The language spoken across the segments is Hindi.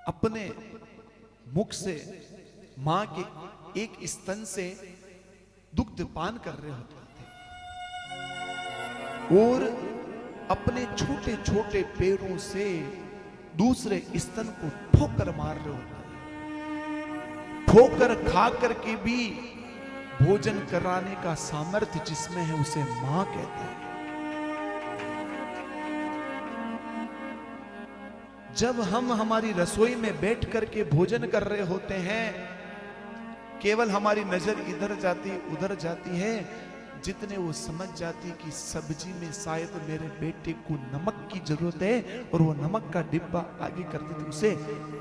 अपने मुख से मां के एक स्तन से दुग्ध पान कर रहे होते थे और अपने छोटे छोटे पैरों से दूसरे स्तन को ठोकर मार रहे होते हैं। ठोकर खा करके भी भोजन कराने का सामर्थ्य जिसमें है उसे मां कहते हैं। जब हम हमारी रसोई में बैठ करके भोजन कर रहे होते हैं, केवल हमारी नजर इधर जाती उधर जाती है, जितने वो समझ जाती कि सब्जी में शायद मेरे बेटे को नमक की जरूरत है और वो नमक का डिब्बा आगे कर देती, उसे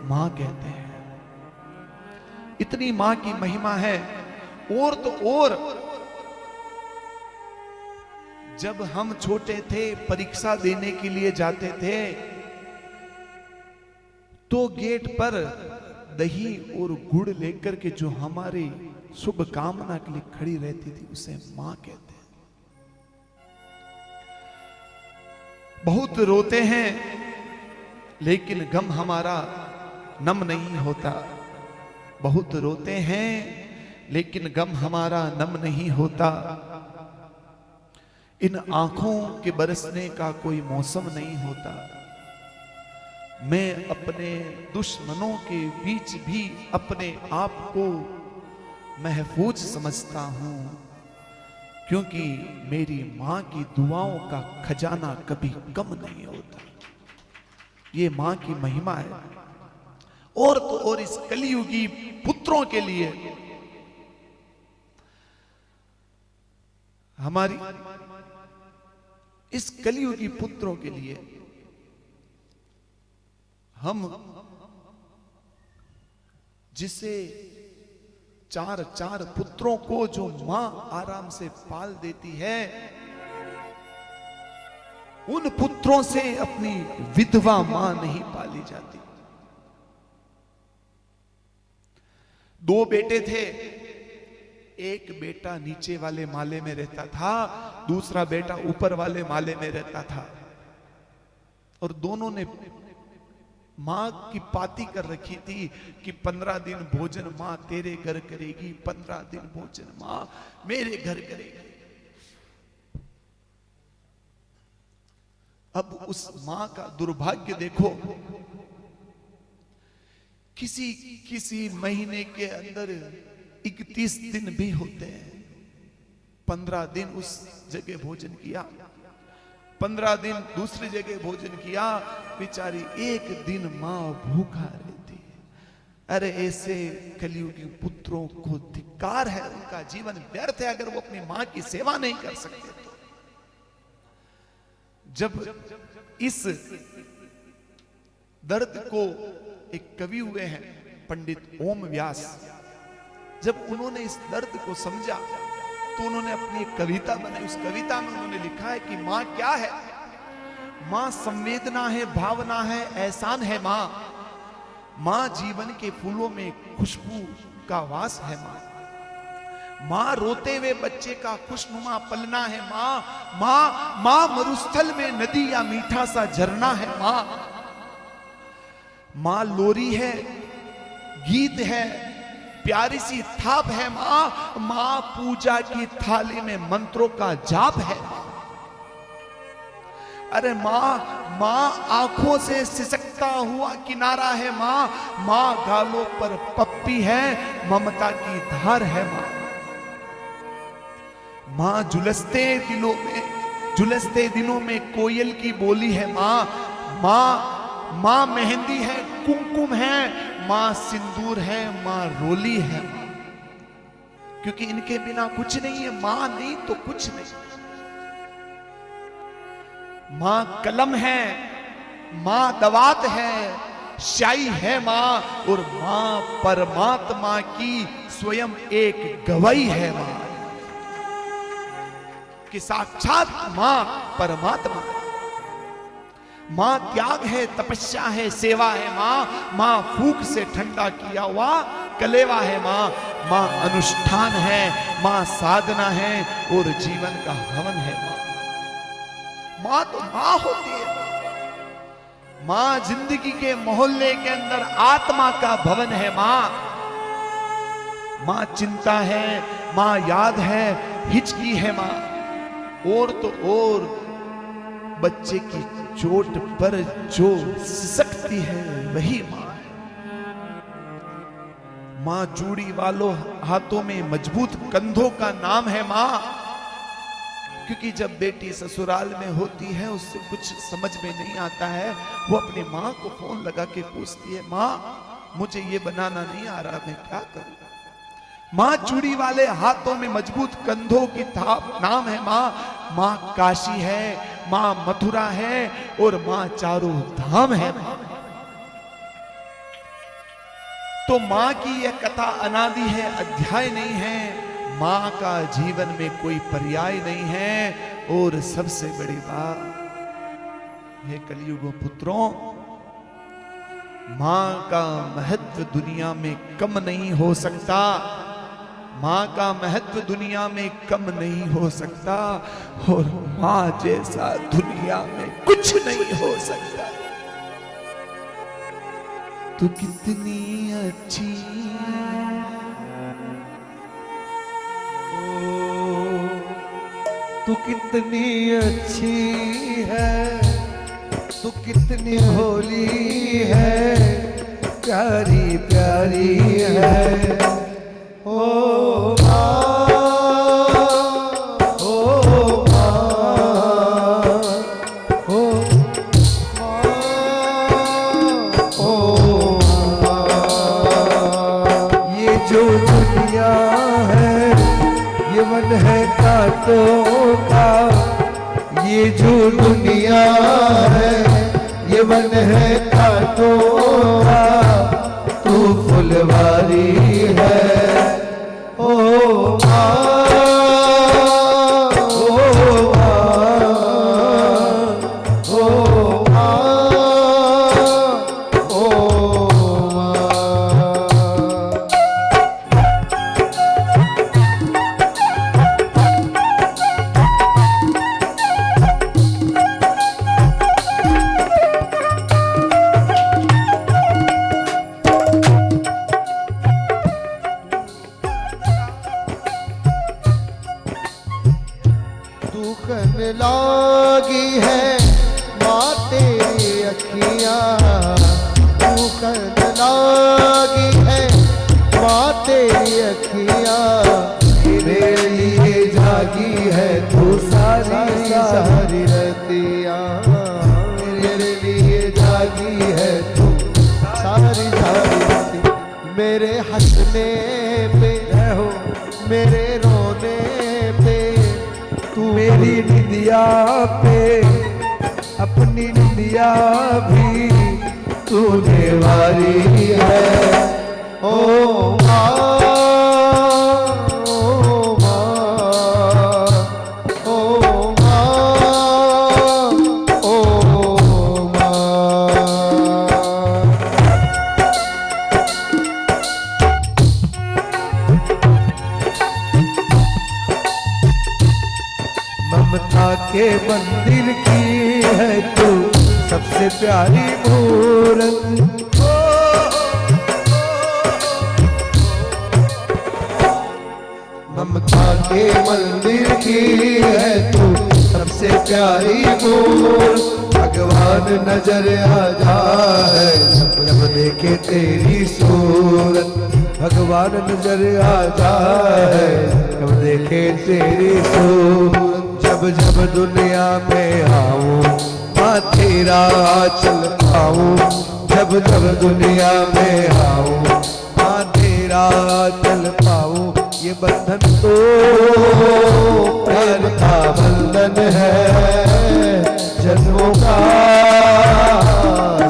मां कहते हैं। इतनी मां की महिमा है। और तो और जब हम छोटे थे, परीक्षा देने के लिए जाते थे, तो गेट पर दही और गुड़ लेकर के जो हमारी शुभ कामना के लिए खड़ी रहती थी, उसे मां कहते हैं। बहुत रोते हैं लेकिन गम हमारा नम नहीं होता। बहुत रोते हैं लेकिन गम हमारा नम नहीं होता। इन आंखों के बरसने का कोई मौसम नहीं होता। मैं अपने दुश्मनों के बीच भी अपने आप को महफूज समझता हूं, क्योंकि मेरी मां की दुआओं का खजाना कभी कम नहीं होता। ये मां की महिमा है। और तो और इस कलियुगी पुत्रों के लिए, हमारी इस कलियुगी पुत्रों के लिए हम जिसे चार चार पुत्रों को जो मां आराम से पाल देती है, उन पुत्रों से अपनी विधवा मां नहीं पाली जाती। दो बेटे थे, एक बेटा नीचे वाले माले में रहता था, दूसरा बेटा ऊपर वाले माले में रहता था। और दोनों ने मां की पाती कर रखी थी कि 15 दिन भोजन मां तेरे घर करेगी, 15 दिन भोजन मां मेरे घर करेगी। अब उस मां का दुर्भाग्य देखो, किसी किसी महीने के अंदर 31 दिन भी होते हैं। 15 दिन उस जगह भोजन किया, 15 दिन दूसरी जगह भोजन किया, बेचारी एक दिन मां भूखा रहती है। अरे ऐसे कलियुगी पुत्रों को धिक्कार है, उनका जीवन व्यर्थ है अगर वो अपनी मां की सेवा नहीं कर सकते तो। जब इस दर्द को एक कवि हुए हैं पंडित ओम व्यास, जब उन्होंने इस दर्द को समझा तो उन्होंने अपनी एक कविता बनाई। उस कविता में उन्होंने लिखा है कि मां क्या है? मां संवेदना है, भावना है, एहसान है मां। मां जीवन के फूलों में खुशबू का वास है मां। मां रोते हुए बच्चे का खुशनुमा पलना है मां। मां मरुस्थल में नदी या मीठा सा झरना है मां। मां लोरी है, गीत है, प्यारी सी थाप है मां। मां पूजा की थाली में मंत्रों का जाप है। अरे मां आंखों से सिसकता हुआ किनारा है मां। मां गालों पर पप्पी है, ममता की धार है मां। मां झुलसते दिनों में कोयल की बोली है मां। मां मेहंदी है, कुमकुम है, मां सिंदूर है, मां रोली है। क्योंकि इनके बिना कुछ नहीं है। मां नहीं तो कुछ नहीं। मां कलम है, मां दवात है, शाही है मां। और मां परमात्मा की स्वयं एक गवाही है मां, कि साक्षात मां परमात्मा। मां त्याग है, तपस्या है, सेवा है मां। मां फूक से ठंडा किया हुआ कलेवा है मां। मां अनुष्ठान है, मां साधना है और जीवन का हवन है मां। मां तो मां होती है। मां जिंदगी के मोहल्ले के अंदर आत्मा का भवन है। मां चिंता है, मां याद है, हिचकी है मां। और तो और बच्चे की चोट पर जो सिसकती है वही मां है। मां चूड़ी वालों हाथों में मजबूत कंधों का नाम है मां। क्योंकि जब बेटी ससुराल में होती है उससे कुछ समझ में नहीं आता है, वो अपनी मां को फोन लगा के पूछती है, मां मुझे ये बनाना नहीं आ रहा, मैं क्या करूं। मां चूड़ी वाले हाथों में मजबूत कंधों की नाम है मां। मां काशी है, मां मथुरा है और मां चारों धाम है। तो मां की यह कथा अनादि है, अध्याय नहीं है। मां का जीवन में कोई पर्याय नहीं है। और सबसे बड़ी बात, हे कलियुग पुत्रों, मां का महत्व दुनिया में कम नहीं हो सकता। मां का महत्व दुनिया में कम नहीं हो सकता। और मां जैसा दुनिया में कुछ नहीं हो सकता। तू कितनी अच्छी, तू कितनी अच्छी है, तू कितनी होली है, प्यारी प्यारी है। ओ माँ, ओ माँ, ओ माँ, ओ माँ। ये जो दुनिया है ये मन है कांटों का, ये जो दुनिया है ये मन है कांटों का, तू फुलवारी है। ओ माँ, ओ माँ, ओ माँ, ओ माँ। लागी है माँ तेरी अखियाँ, तू कर लागी है माँ तेरी अखियाँ। मेरे लिए जागी है तू सारी सारी रतियाँ, मेरे लिए जागी है तू सारी सारी रतियाँ। मेरे हंसने पे हो, मेरे रोने पे, तू मेरी निंदिया पे अपनी निंदिया भी तूने वारी है। ओ माँ, ओ माँ, ओ माँ, ओ माँ। ममता के मंदिर की है तू सबसे प्यारी मूरत। ममता के मंदिर की है तू सबसे प्यारी मूरत। भगवान नजर आ जाए जब देखे तेरी सूरत, भगवान नजर आ जाए जब देखे तेरी सूरत। जब जब दुनिया में आऊं माँ तेरा चल पाऊं, जब जब दुनिया में आऊं माँ तेरा चल पाऊं। ये बंधन तो प्यार का बंधन है, जन्मों का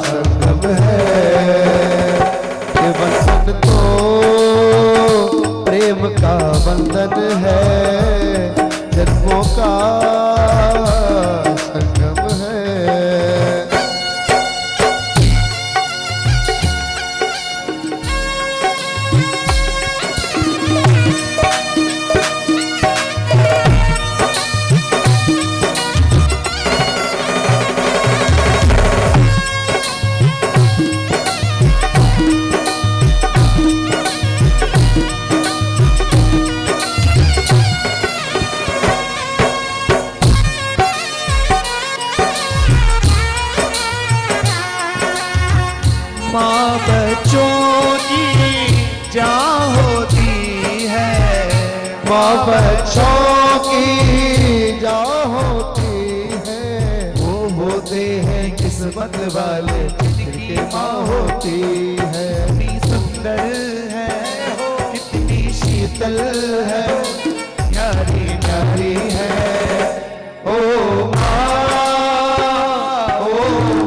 संगम है। ये बंधन तो प्रेम का बंधन है, जन्मों का संगम है। माँ बच्चों की जान होती है, माँ बच्चों की जान होती है, वो होते हैं किस्मत वाले जिनकी माँ होती है। कितनी सुंदर है, कितनी शीतल है, प्यारी प्यारी है ओ माँ, ओ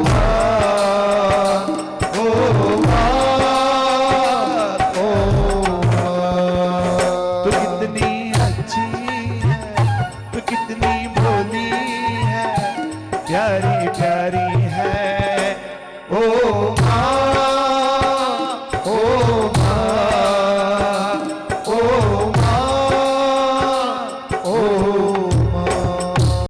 माँ, ओ माँ, ओ माँ। तो कितनी अच्छी है, तो कितनी भोली है, प्यारी प्यारी है ओ माँ, ओ